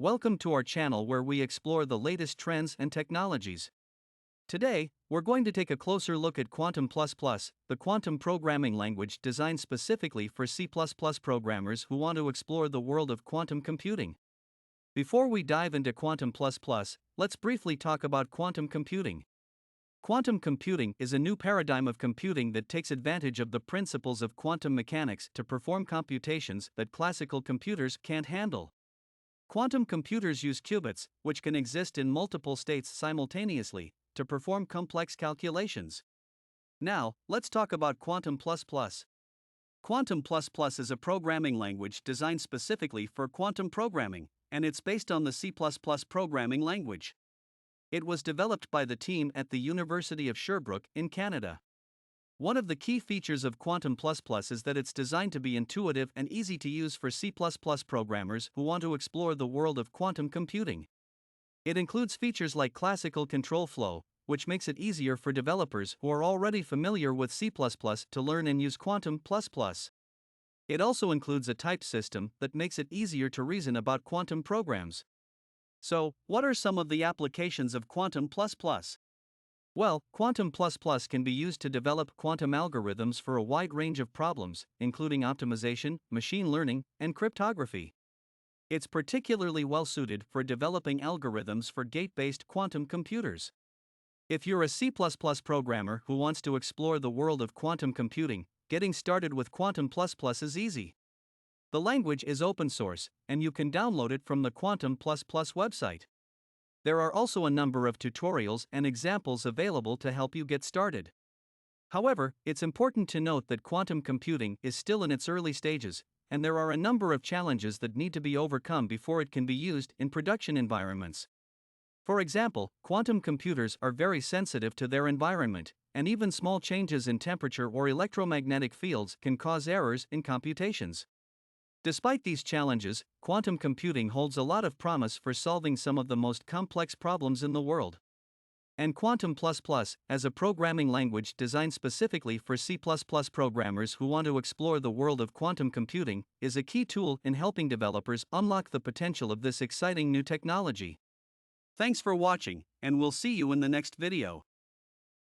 Welcome to our channel where we explore the latest trends and technologies. Today, we're going to take a closer look at Quantum++, the quantum programming language designed specifically for C++ programmers who want to explore the world of quantum computing. Before we dive into Quantum++, let's briefly talk about quantum computing. Quantum computing is a new paradigm of computing that takes advantage of the principles of quantum mechanics to perform computations that classical computers can't handle. Quantum computers use qubits, which can exist in multiple states simultaneously, to perform complex calculations. Now, let's talk about Quantum++. Quantum++ is a programming language designed specifically for quantum programming, and it's based on the C++ programming language. It was developed by the team at the University of Sherbrooke in Canada. One of the key features of Quantum++ is that it's designed to be intuitive and easy to use for C++ programmers who want to explore the world of quantum computing. It includes features like classical control flow, which makes it easier for developers who are already familiar with C++ to learn and use Quantum++. It also includes a type system that makes it easier to reason about quantum programs. So, what are some of the applications of Quantum++? Well, Quantum++ can be used to develop quantum algorithms for a wide range of problems, including optimization, machine learning, and cryptography. It's particularly well suited for developing algorithms for gate-based quantum computers. If you're a C++ programmer who wants to explore the world of quantum computing, getting started with Quantum++ is easy. The language is open source, and you can download it from the Quantum++ website. There are also a number of tutorials and examples available to help you get started. However, it's important to note that quantum computing is still in its early stages, and there are a number of challenges that need to be overcome before it can be used in production environments. For example, quantum computers are very sensitive to their environment, and even small changes in temperature or electromagnetic fields can cause errors in computations. Despite these challenges, quantum computing holds a lot of promise for solving some of the most complex problems in the world. And Quantum++, as a programming language designed specifically for C++ programmers who want to explore the world of quantum computing, is a key tool in helping developers unlock the potential of this exciting new technology. Thanks for watching, and we'll see you in the next video.